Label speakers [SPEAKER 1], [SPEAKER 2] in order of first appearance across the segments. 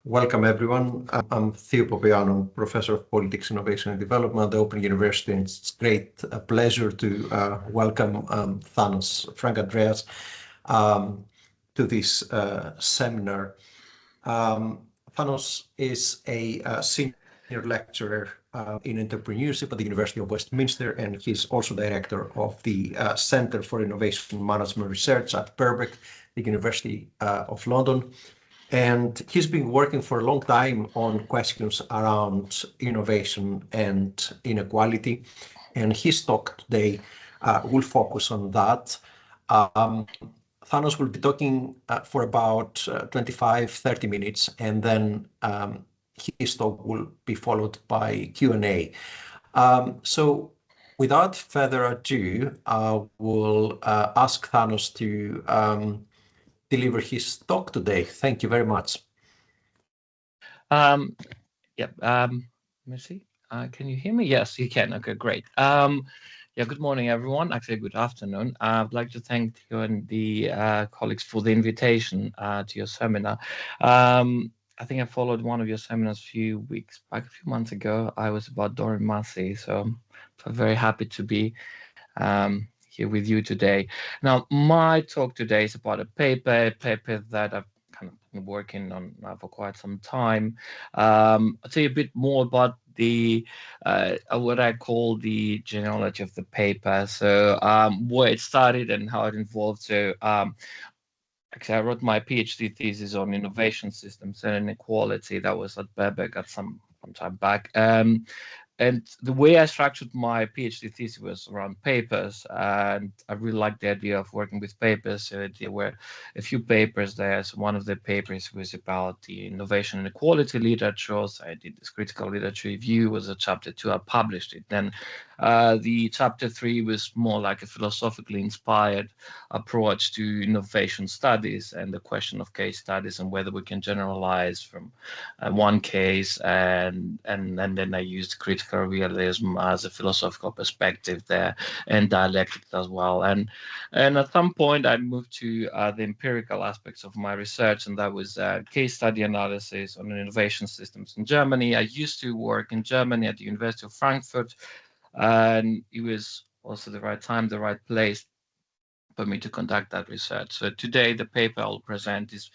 [SPEAKER 1] Welcome, everyone. I'm Theo Papaioannou, Professor of Politics, Innovation and Development at the Open University, and it's great pleasure to welcome Thanos, Fragkandreas, to this seminar. Thanos is a senior lecturer in entrepreneurship at the University of Westminster, and he's also director of the Center for Innovation Management Research at Birkbeck, the University of London. And he's been working for a long time on questions around innovation and inequality. And his talk today will focus on that. Thanos will be talking for about 25, 30 minutes, and then his talk will be followed by Q&A. So without further ado, I will ask Thanos to deliver his talk today. Thank you very much.
[SPEAKER 2] Let me see. Can you hear me? Yes, you can. Okay, great. Good morning, everyone. Actually, good afternoon. I'd like to thank you and the colleagues for the invitation to your seminar. I think I followed one of your seminars a few months ago. I was about Dorian Massey, so I'm very happy to be here with you today. Now, my talk today is about a paper that I've kind of been working on for quite some time. I'll tell you a bit more about the what I call the genealogy of the paper. So where it started and how it evolved. So actually, I wrote my PhD thesis on innovation systems and inequality. That was at Birkbeck at some time back. And the way I structured my PhD thesis was around papers, and I really liked the idea of working with papers. So there were a few papers there. So one of the papers was about the innovation and equality literature. So I did this critical literature review, was a chapter 2, I published it. Then the chapter 3 was more like a philosophically inspired approach to innovation studies and the question of case studies and whether we can generalize from one case, and then I used critical realism as a philosophical perspective there, and dialectics as well. And at some point I moved to the empirical aspects of my research, and that was case study analysis on innovation systems in Germany. I used to work in Germany at the University of Frankfurt, and it was also the right time, the right place for me to conduct that research. So today the paper I'll present is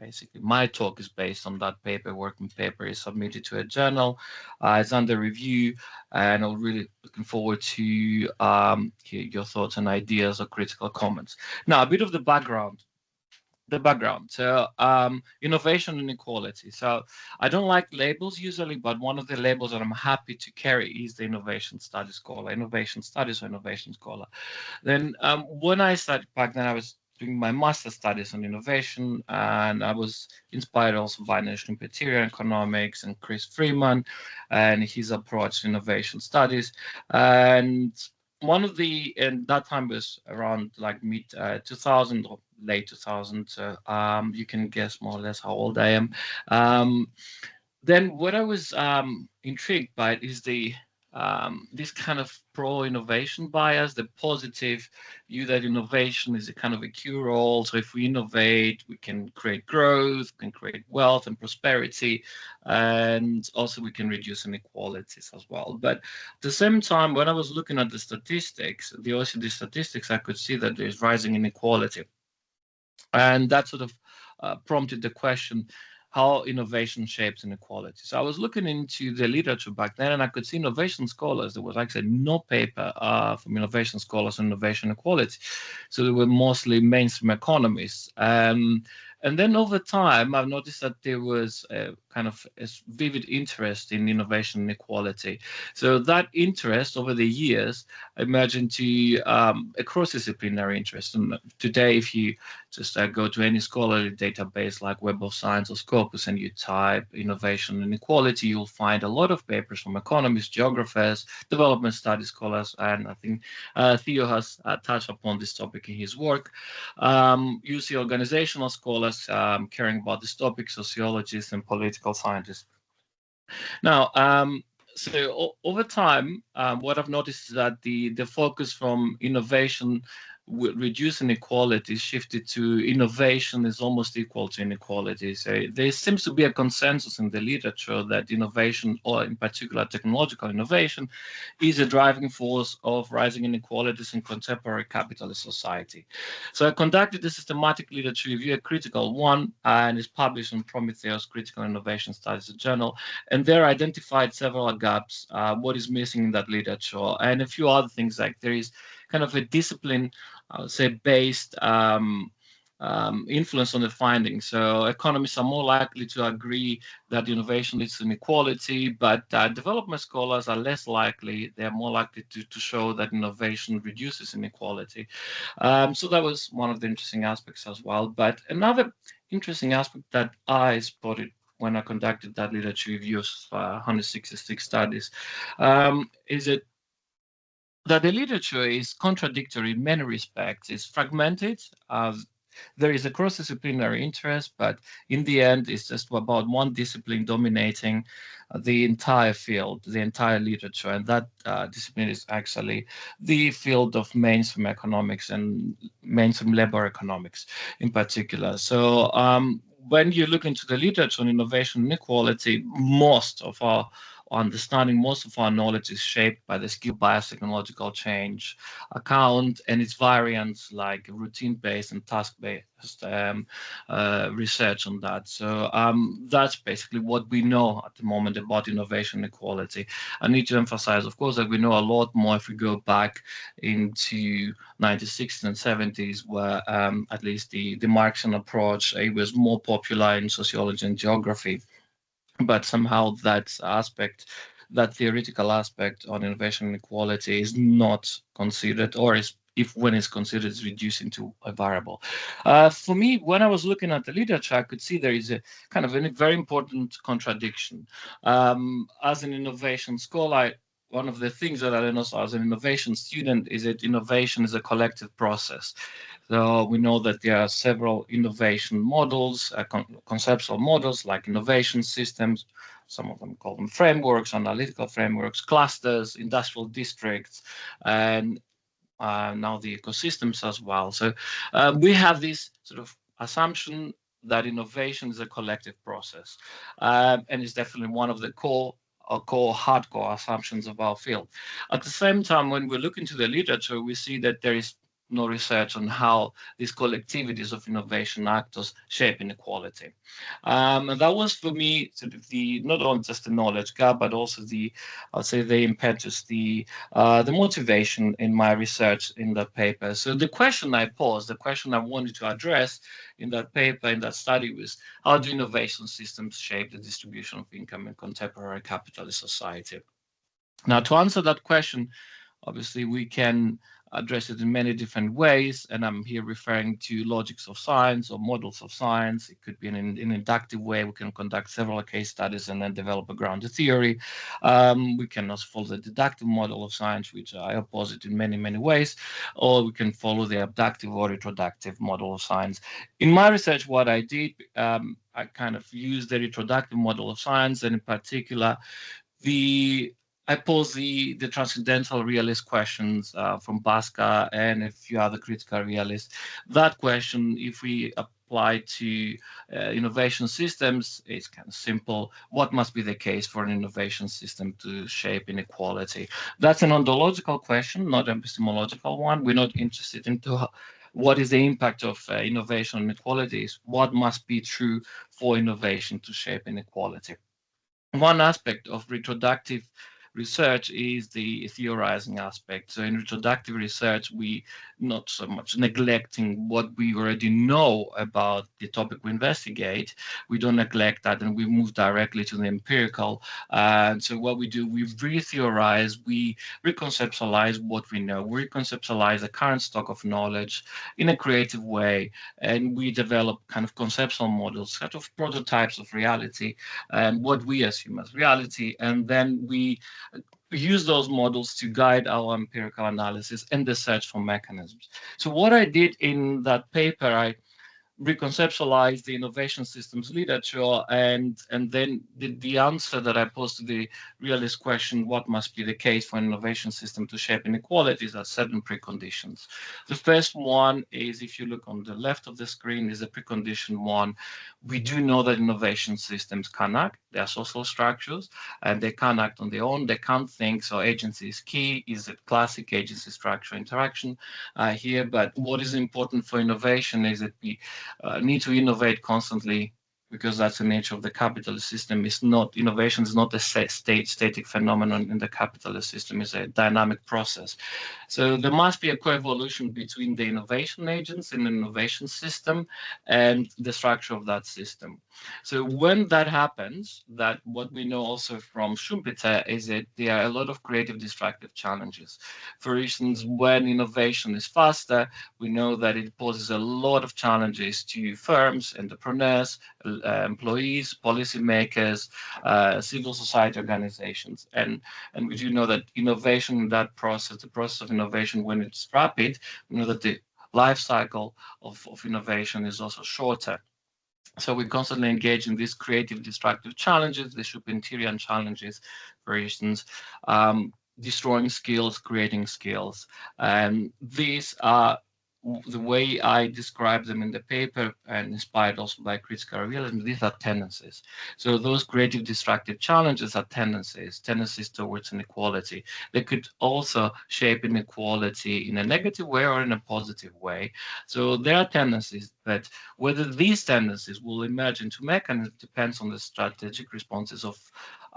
[SPEAKER 2] basically, my talk is based on that paper. Working paper is submitted to a journal. It's under review, and I'm really looking forward to hear your thoughts and ideas or critical comments. Now, a bit of the background. So innovation and equality. So I don't like labels usually, but one of the labels that I'm happy to carry is the innovation studies scholar, innovation studies or innovation scholar. Then when I started back then, I was doing my master's studies on innovation, and I was inspired also by National Imperial Economics and Chris Freeman and his approach to innovation studies. And one of the, and that time was around like mid 2000 or late 2000. So you can guess more or less how old I am. Then what I was intrigued by is the this kind of pro-innovation bias, the positive view that innovation is a kind of a cure-all. So if we innovate, we can create growth, we can create wealth and prosperity, and also we can reduce inequalities as well. But at the same time, when I was looking at the statistics, the OECD statistics, I could see that there's rising inequality. And that sort of prompted the question, how innovation shapes inequality. So I was looking into the literature back then, and I could see innovation scholars. There was actually no paper from innovation scholars on innovation equality. So they were mostly mainstream economists. And then over time, I've noticed that there was a kind of a vivid interest in innovation and equality. So that interest over the years emerged into a cross-disciplinary interest. And today, if you just go to any scholarly database like Web of Science or Scopus and you type innovation and equality, you'll find a lot of papers from economists, geographers, development studies scholars, and I think Theo has touched upon this topic in his work. You see organizational scholars caring about this topic, sociologists and political scientists. Now, so over time, what I've noticed is that the focus from innovation reduce inequality shifted to innovation is almost equal to inequality. So there seems to be a consensus in the literature that innovation, or in particular technological innovation, is a driving force of rising inequalities in contemporary capitalist society. So I conducted a systematic literature review, a critical one, and it's published in Prometheus Critical Innovation Studies Journal. And there I identified several gaps, what is missing in that literature, and a few other things, like there is kind of a discipline, I would say, based influence on the findings. So economists are more likely to agree that innovation leads to inequality, but development scholars are less likely. They're more likely to show that innovation reduces inequality. So that was one of the interesting aspects as well. But another interesting aspect that I spotted when I conducted that literature review of 166 studies is that the literature is contradictory in many respects. It's fragmented. There is a cross-disciplinary interest, but in the end, it's just about one discipline dominating the entire field, the entire literature, and that discipline is actually the field of mainstream economics and mainstream labor economics in particular. So when you look into the literature on innovation and inequality, most of our knowledge is shaped by the skill bias technological change account and its variants like routine-based and task-based research on that. So that's basically what we know at the moment about innovation and equality. I need to emphasize, of course, that we know a lot more if we go back into 1960s and 70s, where at least the Marxian approach, it was more popular in sociology and geography. But somehow that theoretical aspect on innovation and equality is not considered, or is, if when it's considered, is reduced into a variable. For me, when I was looking at the literature, I could see there is a kind of a very important contradiction. As an innovation scholar, one of the things that I learned also as an innovation student is that innovation is a collective process. So we know that there are several innovation models, conceptual models like innovation systems. Some of them call them frameworks, analytical frameworks, clusters, industrial districts, and now the ecosystems as well. So we have this sort of assumption that innovation is a collective process, and it's definitely one of the core hardcore assumptions of our field. At the same time, when we look into the literature, we see that there is no research on how these collectivities of innovation actors shape inequality. And that was for me sort of the not only just the knowledge gap, but also I'll say the impetus, the motivation in my research in that paper. So the question I posed, the question I wanted to address in that paper, in that study, was how do innovation systems shape the distribution of income in contemporary capitalist society? Now, to answer that question, obviously, we can address it in many different ways, and I'm here referring to logics of science or models of science. It could be in an inductive way. We can conduct several case studies and then develop a grounded theory. We can also follow the deductive model of science, which I oppose it in many, many ways, or we can follow the abductive or retroductive model of science. In my research, what I did, I kind of used the retroductive model of science, and in particular, I pose the transcendental realist questions from Basca and a few other critical realists. That question, if we apply to innovation systems, it's kind of simple. What must be the case for an innovation system to shape inequality? That's an ontological question, not an epistemological one. We're not interested into what is the impact of innovation on inequalities. What must be true for innovation to shape inequality? One aspect of retroductive research is the theorizing aspect. So in retroductive research, we not so much neglecting what we already know about the topic we investigate. We don't neglect that, and we move directly to the empirical. And so what we do, we re-theorize, we reconceptualize what we know, we reconceptualize the current stock of knowledge in a creative way, and we develop kind of conceptual models, sort of prototypes of reality, and what we assume as reality, and then we use those models to guide our empirical analysis and the search for mechanisms. So what I did in that paper, reconceptualize the innovation systems literature, and then the answer that I posed to the realist question, what must be the case for an innovation system to shape inequalities, are certain preconditions. The first one is, if you look on the left of the screen, is a precondition one. We do know that innovation systems can act. They are social structures, and they can act on their own. They can't think. So agency is key. Is a classic agency structure interaction here. But what is important for innovation is that we need to innovate constantly, because that's the nature of the capitalist system. Is not Innovation is not a static phenomenon in the capitalist system. It's a dynamic process. So there must be a coevolution between the innovation agents in an innovation system and the structure of that system. So when that happens, that what we know also from Schumpeter is that there are a lot of creative destructive challenges. For instance, when innovation is faster, we know that it poses a lot of challenges to firms, entrepreneurs, employees, policymakers, civil society organizations. And we do know that innovation in that process, the process of innovation, when it's rapid, we know that the life cycle of innovation is also shorter. So we constantly engage in these creative destructive challenges, the Schumpeterian challenges, for instance, destroying skills, creating skills. And these are the way I describe them in the paper, and inspired also by critical realism. These are tendencies. So those creative destructive challenges are tendencies towards inequality. They could also shape inequality in a negative way or in a positive way. So there are tendencies, but whether these tendencies will emerge into mechanisms depends on the strategic responses of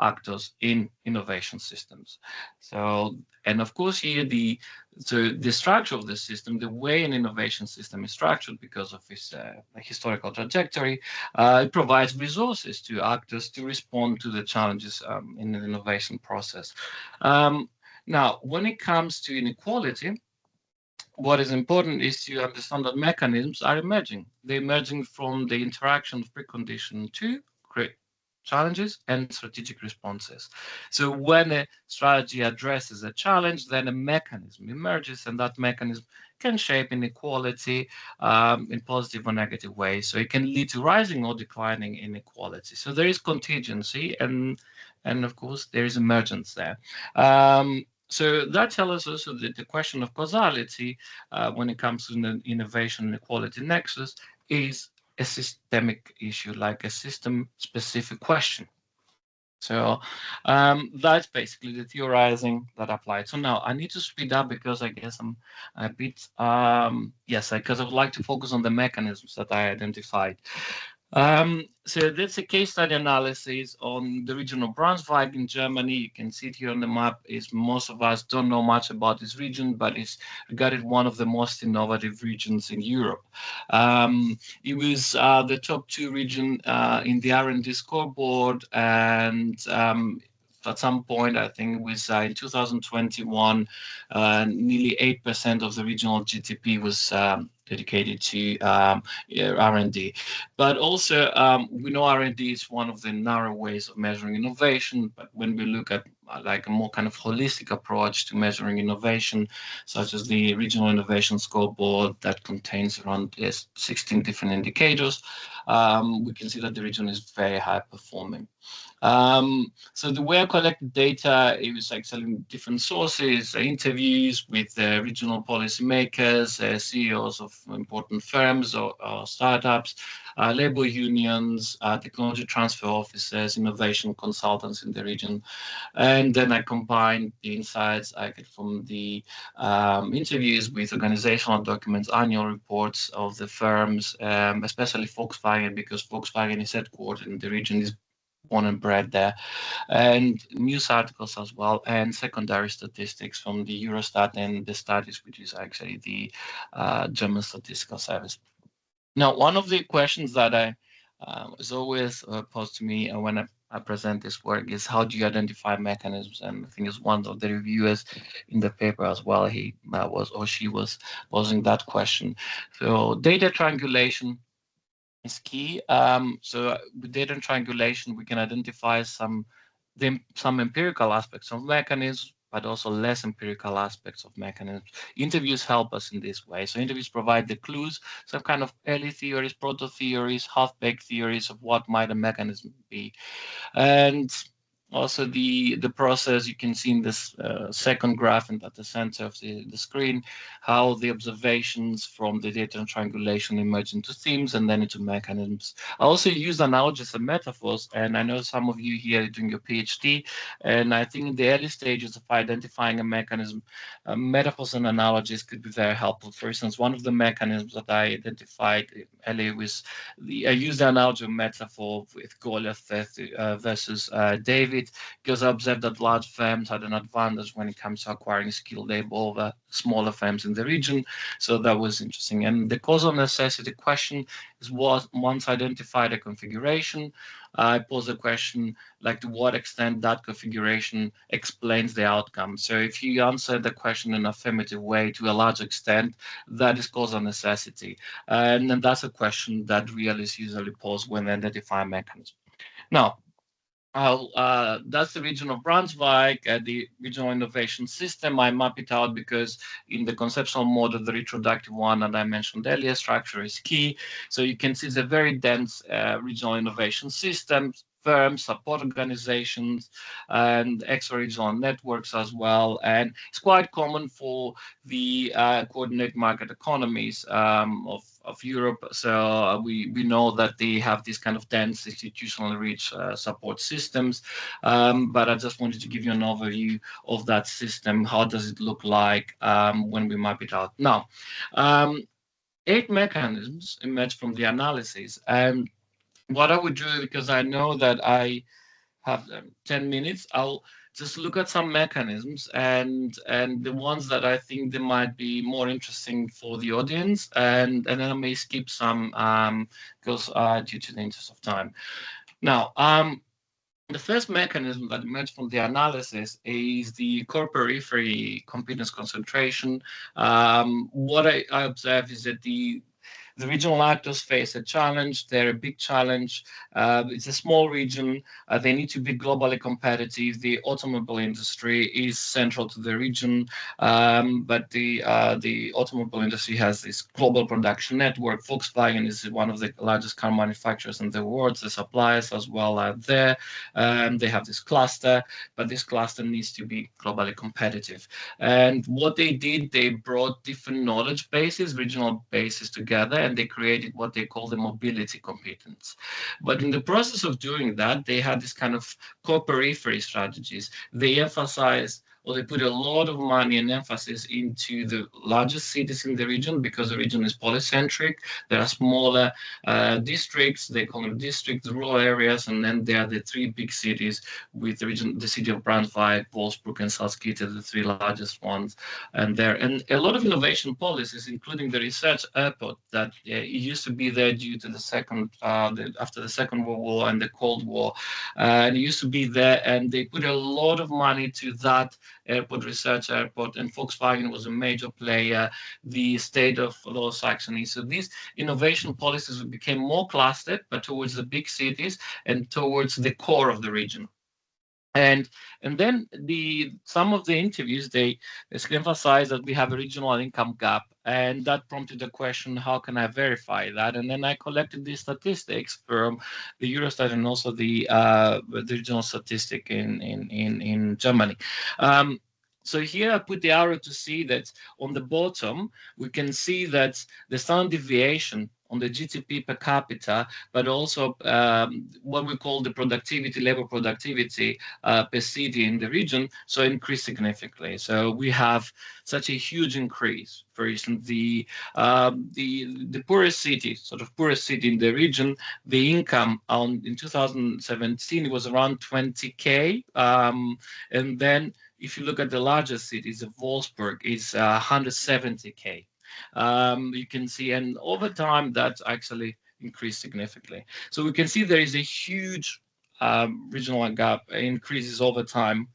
[SPEAKER 2] actors in innovation systems. So, and of course here the structure of the system, the way an innovation system is structured because of its historical trajectory, it provides resources to actors to respond to the challenges in the innovation process. Now, when it comes to inequality, what is important is to understand that mechanisms are emerging. They're emerging from the interaction of precondition to create challenges and strategic responses. So when a strategy addresses a challenge, then a mechanism emerges, and that mechanism can shape inequality in positive or negative ways. So it can lead to rising or declining inequality. So there is contingency, and of course there is emergence there. So that tells us also that the question of causality, when it comes to the innovation and equality nexus, is a systemic issue, like a system-specific question. So that's basically the theorizing that applied. So now I need to speed up because I guess I'm a bit, yes, because I would like to focus on the mechanisms that I identified. So that's a case study analysis on the region of Braunschweig in Germany. You can see it here on the map. Is most of us don't know much about this region, but it's regarded one of the most innovative regions in Europe. It was the top 2 region in the R&D scoreboard, and at some point, I think it was in 2021, nearly 8% of the regional GDP was dedicated to R&D. But also, we know R&D is one of the narrow ways of measuring innovation, but when we look at like a more kind of holistic approach to measuring innovation, such as the Regional Innovation Scoreboard that contains around 16 different indicators, we can see that the region is very high performing. So the way I collected data, it was like selling different sources, interviews with regional policymakers, CEOs of important firms or startups, labor unions, technology transfer officers, innovation consultants in the region. And then I combined the insights I get from the interviews with organizational documents, annual reports of the firms, especially Volkswagen, because Volkswagen is headquartered in the region, is born and bred there, and news articles as well, and secondary statistics from the Eurostat and the studies, which is actually the German statistical service. Now, one of the questions that I is always posed to me when I present this work is, how do you identify mechanisms? And I think it's one of the reviewers in the paper as well. He was, or she was, posing that question. So data triangulation is key. So with data triangulation, we can identify some empirical aspects of mechanisms, but also less empirical aspects of mechanisms. Interviews help us in this way. So interviews provide the clues, some kind of early theories, proto-theories, half-baked theories of what might a mechanism be. And also the process, you can see in this second graph and at the center of the screen, how the observations from the data and triangulation emerge into themes and then into mechanisms. I also use analogies and metaphors, and I know some of you here are doing your PhD, and I think in the early stages of identifying a mechanism, metaphors and analogies could be very helpful. For instance, one of the mechanisms that I identified earlier was I used the analogy of metaphor with Goliath versus David, because I observed that large firms had an advantage when it comes to acquiring skilled labor over smaller firms in the region. So that was interesting. And the causal necessity question is what once identified a configuration, I pose a question like to what extent that configuration explains the outcome. So if you answer the question in an affirmative way to a large extent, that is causal necessity. And then that's a question that realists usually pose when they identify a mechanism. Now, that's the region of Brunswick, the regional innovation system. I map it out because in the conceptual model, the retroductive one that I mentioned earlier, structure is key. So you can see it's a very dense regional innovation system, firms, support organizations, and extra-regional networks as well. And it's quite common for the coordinate market economies of Europe. So we know that they have this kind of dense institutionally rich support systems. But I just wanted to give you an overview of that system. How does it look like when we map it out? Now, 8 mechanisms emerge from the analysis. And what I would do, because I know that I have 10 minutes, I'll just look at some mechanisms and the ones that I think they might be more interesting for the audience, and then I may skip some because due to the interest of time. Now, the first mechanism that emerged from the analysis is the core periphery competence concentration. What I observed is that the regional actors face a challenge. They're a big challenge. It's a small region. They need to be globally competitive. The automobile industry is central to the region, but the automobile industry has this global production network. Volkswagen is one of the largest car manufacturers in the world. The suppliers as well are there. They have this cluster, but this cluster needs to be globally competitive. And what they did, they brought different knowledge bases, regional bases together, and they created what they call the mobility competence. But in the process of doing that, they had this kind of core periphery strategies. They emphasized, or they put a lot of money and emphasis into the largest cities in the region because the region is polycentric. There are smaller districts, they call them districts, rural areas, and then there are the 3 big cities with the region, the city of Brunswick, Wolfsburg, and Salzgitter, the 3 largest ones. And a lot of innovation policies, including the research airport that it used to be there due to the after the Second World War and the Cold War, and it used to be there, and they put a lot of money to that airport, research airport, and Volkswagen was a major player, the state of Lower Saxony. So these innovation policies became more clustered, but towards the big cities and towards the core of the region. And then some of the interviews, they emphasize that we have a regional income gap, and that prompted the question, how can I verify that? And then I collected these statistics from the Eurostat and also the regional statistic in Germany. So here I put the arrow to see that on the bottom, we can see that the standard deviation on the GDP per capita, but also what we call the productivity, labor productivity per city in the region, so increased significantly. So we have such a huge increase. For instance, the poorest city, sort of poorest city in the region, the income in 2017 was around 20K, and then if you look at the largest cities, of Wolfsburg is 170K. You can see, and over time that actually increased significantly. So we can see there is a huge regional gap increases over time.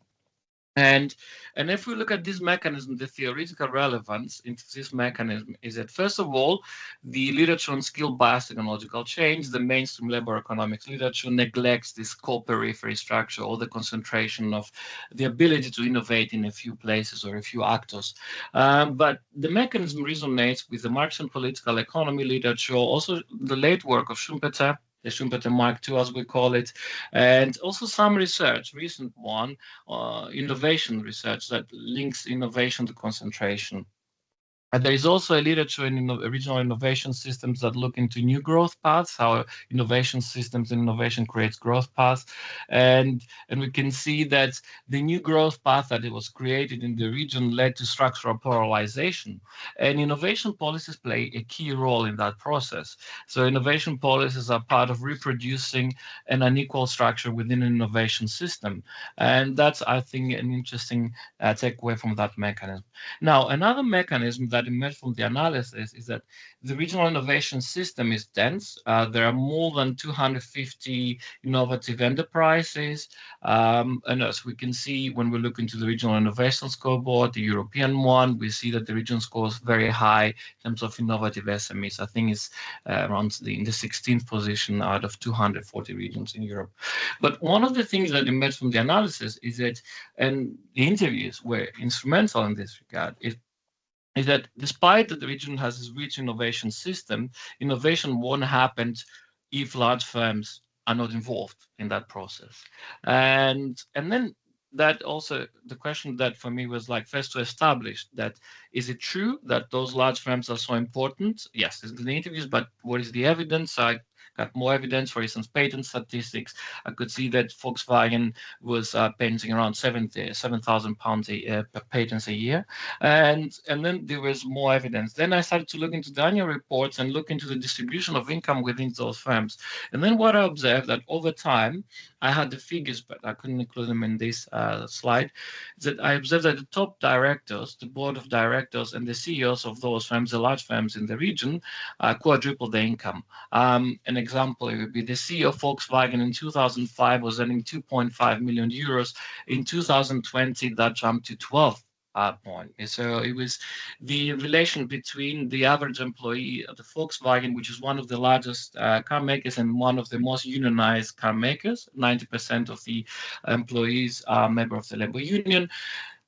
[SPEAKER 2] And if we look at this mechanism, the theoretical relevance into this mechanism is that, first of all, the literature on skill-biased technological change, the mainstream labor economics literature, neglects this core-periphery structure or the concentration of the ability to innovate in a few places or a few actors. But the mechanism resonates with the Marxian political economy literature, also the late work of Schumpeter, the Schumpeter Mark II, as we call it, and also some research, recent one, innovation research that links innovation to concentration. And there is also a literature in regional innovation systems that look into new growth paths, how innovation systems and innovation creates growth paths. And we can see that the new growth path that it was created in the region led to structural polarization. And innovation policies play a key role in that process. So innovation policies are part of reproducing an unequal structure within an innovation system. And that's, I think, an interesting takeaway from that mechanism. Now, another mechanism that emerged from the analysis is that the regional innovation system is dense. There are more than 250 innovative enterprises. And as we can see, when we look into the regional innovation scoreboard, the European one, we see that the region scores very high in terms of innovative SMEs. I think it's around in the 16th position out of 240 regions in Europe. But one of the things that emerged from the analysis is that, and the interviews were instrumental in this regard, is that despite that the region has this rich innovation system, innovation won't happen if large firms are not involved in that process. And then that also, the question that for me was like first to establish that, is it true that those large firms are so important? Yes, in the interviews, but what is the evidence? I got more evidence, for instance, patent statistics. I could see that Volkswagen was patenting around 7,000 pounds per patents a year. And then there was more evidence. Then I started to look into the annual reports and look into the distribution of income within those firms. And then what I observed that over time, I had the figures, but I couldn't include them in this slide, is that I observed that the top directors, the board of directors, and the CEOs of those firms, the large firms in the region, quadrupled their income. An example, it would be the CEO of Volkswagen in 2005 was earning 2.5 million euros. In 2020, that jumped to 12 point. So it was the relation between the average employee of the Volkswagen, which is one of the largest car makers and one of the most unionized car makers. 90% of the employees are member of the labor union.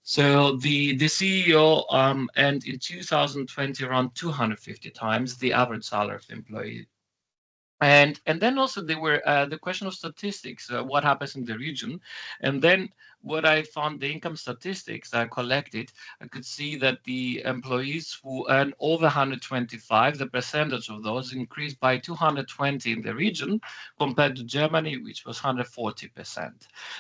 [SPEAKER 2] So the CEO earned in 2020 around 250 times the average salary of the employee. And then also there were the question of statistics, what happens in the region. And then what I found, the income statistics I collected, I could see that the employees who earn over 125, the percentage of those increased by 220 in the region compared to Germany, which was 140%.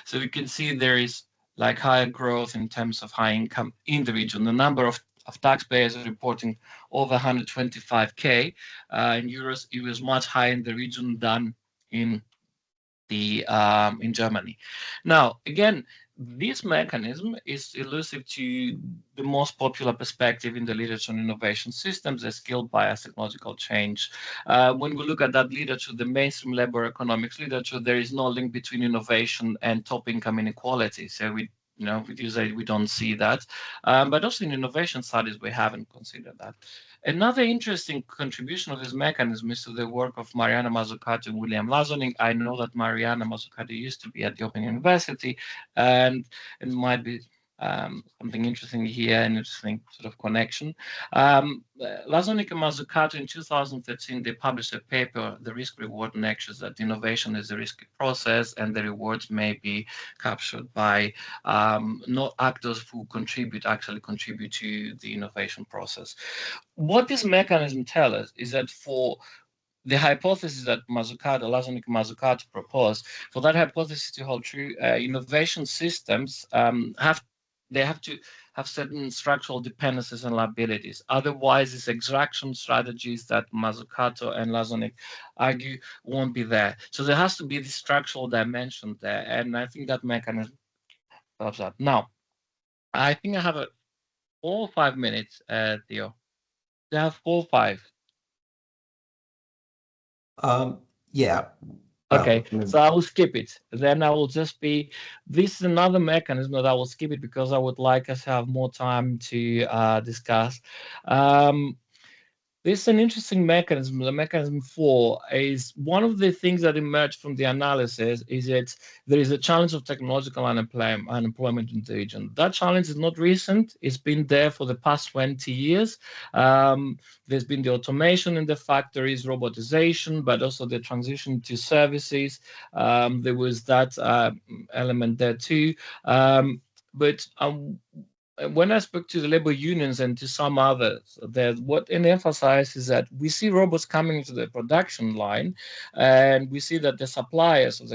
[SPEAKER 2] So you can see there is like higher growth in terms of high income in the region. The number of taxpayers reporting over 125k in euros, it was much higher in the region than in in Germany. Now, again, this mechanism is elusive to the most popular perspective in the literature on innovation systems, the skill bias technological change. When we look at that literature, the mainstream labor economics literature, there is no link between innovation and top income inequality. So with usually we don't see that. But also in innovation studies, we haven't considered that. Another interesting contribution of this mechanism is to the work of Mariana Mazzucato and William Lazonik. I know that Mariana Mazzucato used to be at the Open University, and it might be something interesting here, an interesting sort of connection. Lazonik and Mazzucato in 2013, they published a paper, The Risk-Reward Nexus, that innovation is a risky process and the rewards may be captured by not actors who actually contribute to the innovation process. What this mechanism tells us is that for the hypothesis that Lazonik and Mazzucato proposed, for that hypothesis to hold true, innovation systems have to have certain structural dependencies and liabilities. Otherwise, these extraction strategies that Mazzucato and Lazonik argue won't be there. So there has to be this structural dimension there, and I think that mechanism helps that. Now, I think I have 4 or 5 minutes, Theo. Do you have 4 or 5?
[SPEAKER 1] Yeah,
[SPEAKER 2] Okay, so I will skip it. Then I will just be. This is another mechanism that I will skip it because I would like us to have more time to discuss. Um, This is an interesting mechanism. The mechanism four is one of the things that emerged from the analysis is that there is a challenge of technological unemployment in the region. That challenge is not recent. It's been there for the past 20 years. There's been the automation in the factories, robotization, but also the transition to services. There was that element there too. But when I spoke to the labor unions and to some others, that what it emphasizes is that we see robots coming into the production line, and we see that the suppliers of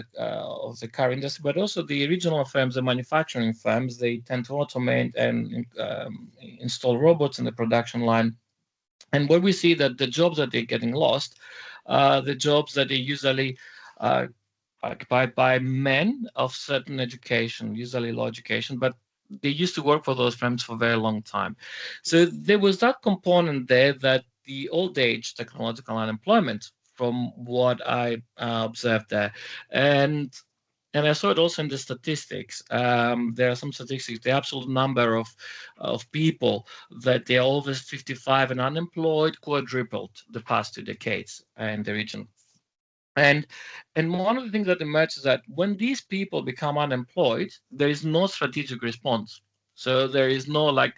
[SPEAKER 2] the car industry, but also the regional firms, the manufacturing firms, they tend to automate and install robots in the production line. And what we see that the jobs that they're getting lost, the jobs that are usually occupied by men of certain education, usually low education, but they used to work for those firms for a very long time. So there was that component there that the old age technological unemployment, from what I observed there. And I saw it also in the statistics. There are some statistics. The absolute number of people that they are over 55 and unemployed quadrupled the past 2 decades in the region. And one of the things that emerges is that when these people become unemployed, there is no strategic response. So there is no like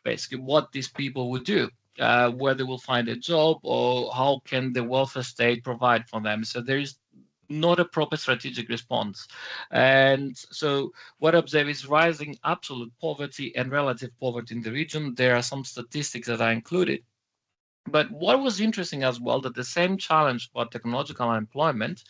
[SPEAKER 2] basically what these people would do, where they will find a job or how can the welfare state provide for them. So there is not a proper strategic response. And so what I observe is rising absolute poverty and relative poverty in the region. There are some statistics that are included. But what was interesting as well, that the same challenge for technological unemployment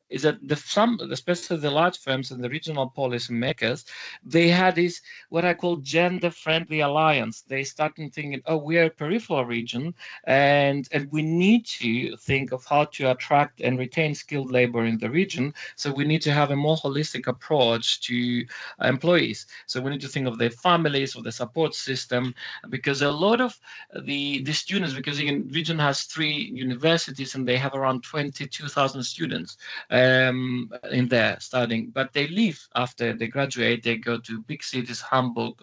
[SPEAKER 2] is that some, especially the large firms and the regional policy makers, they had this what I call gender-friendly alliance. They started thinking, oh, we are a peripheral region, and we need to think of how to attract and retain skilled labor in the region. So we need to have a more holistic approach to employees. So we need to think of their families, of the support system, because a lot of the students, because the region has 3 universities and they have around 22,000 students in there studying, but they leave after they graduate. They go to big cities, Hamburg,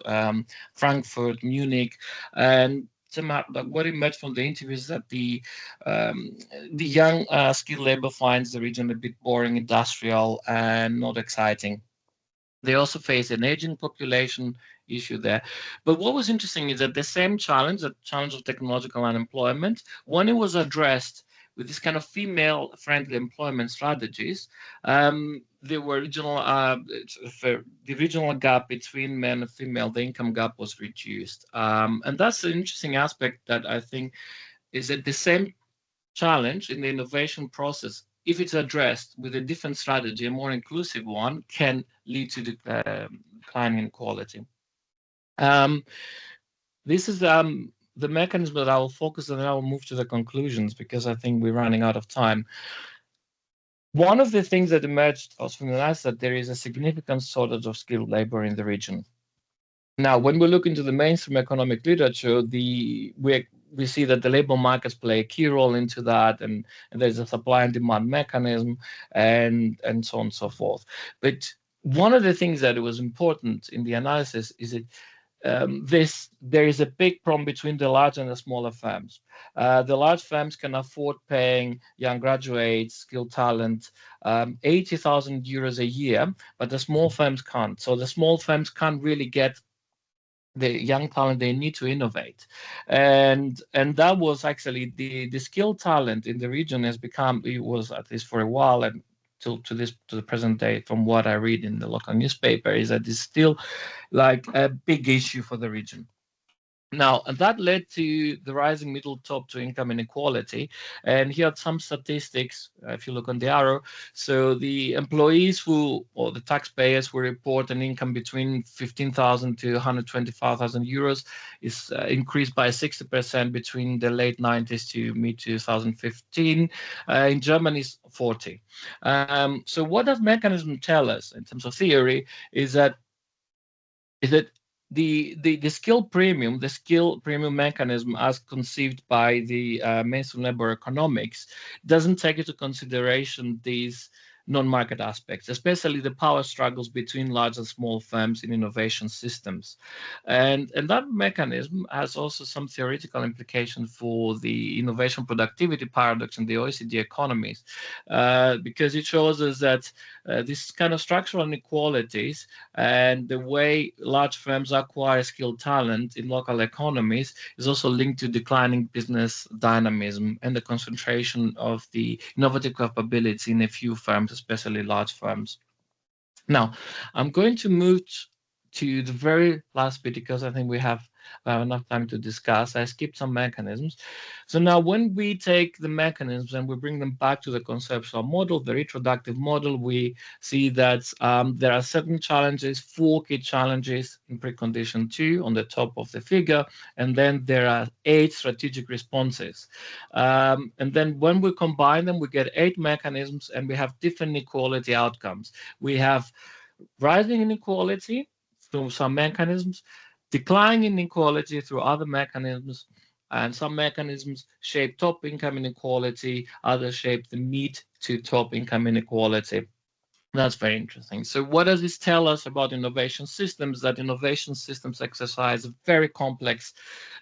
[SPEAKER 2] Frankfurt, Munich, and somehow what emerged from the interviews is that the young skilled labor finds the region a bit boring, industrial, and not exciting. They also face an aging population issue there. But what was interesting is that the same challenge, the challenge of technological unemployment, when it was addressed with this kind of female-friendly employment strategies, there were the regional gap between men and female, the income gap was reduced. And that's an interesting aspect that I think is that the same challenge in the innovation process, if it's addressed with a different strategy, a more inclusive one, can lead to declining inequality. This is the mechanism that I will focus on, and I will move to the conclusions because I think we're running out of time. One of the things that emerged also from the analysis that there is a significant shortage of skilled labor in the region. Now, when we look into the mainstream economic literature, we see that the labor markets play a key role into that, and there's a supply and demand mechanism, and so on and so forth. But one of the things that was important in the analysis is that there is a big problem between the large and the smaller firms. The large firms can afford paying young graduates, skilled talent, 80,000 euros a year, but the small firms can't. So the small firms can't really get the young talent they need to innovate, and that was actually the skilled talent in the region has become, it was at least for a while and to the present day, from what I read in the local newspaper, is that it's still like a big issue for the region. Now, and that led to the rising middle top to income inequality. And here are some statistics, if you look on the arrow. So the employees or the taxpayers who report an income between 15,000 to 125,000 euros is increased by 60% between the late 90s to mid 2015. In Germany, it's 40. So what does mechanism tell us in terms of theory is that the skill premium, mechanism as conceived by the mainstream labor economics, doesn't take into consideration these non-market aspects, especially the power struggles between large and small firms in innovation systems. And that mechanism has also some theoretical implications for the innovation productivity paradox in the OECD economies, because it shows us that this kind of structural inequalities and the way large firms acquire skilled talent in local economies is also linked to declining business dynamism and the concentration of the innovative capability in a few firms, especially large firms. Now, I'm going to move to the very last bit because I think we have enough time to discuss. I skipped some mechanisms. So now when we take the mechanisms and we bring them back to the conceptual model, the retroductive model, we see that there are certain challenges, 4 key challenges in precondition 2 on the top of the figure, and then there are 8 strategic responses. And then when we combine them, we get 8 mechanisms and we have different inequality outcomes. We have rising inequality through some mechanisms, declining inequality through other mechanisms, and some mechanisms shape top income inequality, others shape the mid to top income inequality. That's very interesting. So what does this tell us about innovation systems? That innovation systems exercise a very complex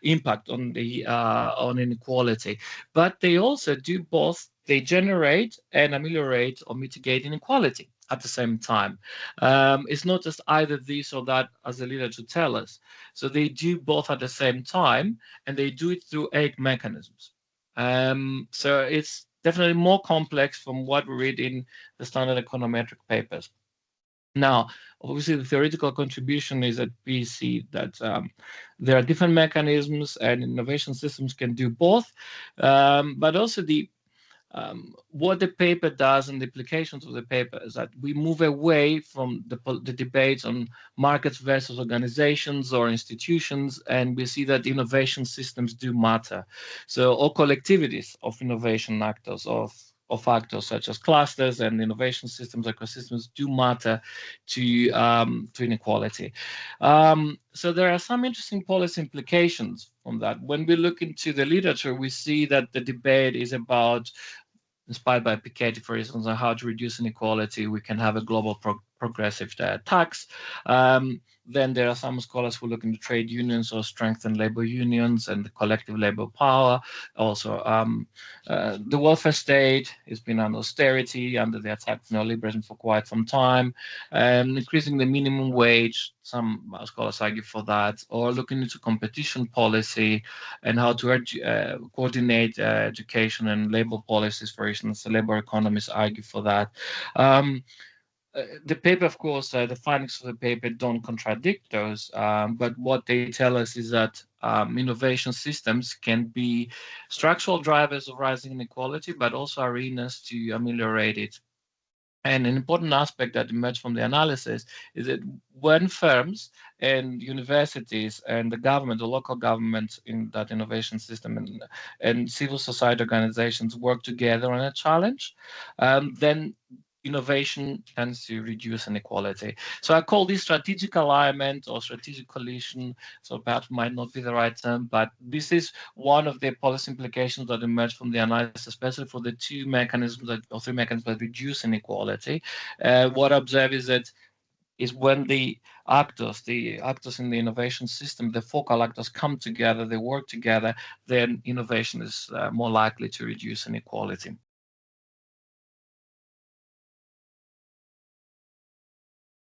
[SPEAKER 2] impact on the on inequality, but they also do both. They generate and ameliorate or mitigate inequality at the same time. It's not just either this or that, as the literature tell us. So they do both at the same time, and they do it through 8 mechanisms. So it's definitely more complex from what we read in the standard econometric papers. Now, obviously, the theoretical contribution is that we see that there are different mechanisms and innovation systems can do both, but also what the paper does and the implications of the paper is that we move away from the debates on markets versus organizations or institutions, and we see that innovation systems do matter. So all collectivities of innovation actors, of factors such as clusters and innovation systems, ecosystems do matter to inequality. So there are some interesting policy implications from that. When we look into the literature, we see that the debate is about, inspired by Piketty, for instance, on how to reduce inequality. We can have a global progressive tax. Then there are some scholars who look into trade unions or strengthen labor unions and the collective labor power. Also, the welfare state has been under austerity, under the attack of neoliberalism for quite some time, and increasing the minimum wage. Some scholars argue for that, or looking into competition policy and how to coordinate education and labor policies, for instance. The labor economists argue for that. The paper, of course, the findings of the paper don't contradict those, but what they tell us is that innovation systems can be structural drivers of rising inequality, but also arenas to ameliorate it. And an important aspect that emerged from the analysis is that when firms and universities and the government, the local government in that innovation system and civil society organizations work together on a challenge, then innovation tends to reduce inequality. So I call this strategic alignment or strategic coalition. So perhaps might not be the right term, but this is one of the policy implications that emerge from the analysis, especially for the 2 mechanisms that, or 3 mechanisms that reduce inequality. What I observe is when the actors in the innovation system, the focal actors come together, they work together, then innovation is more likely to reduce inequality.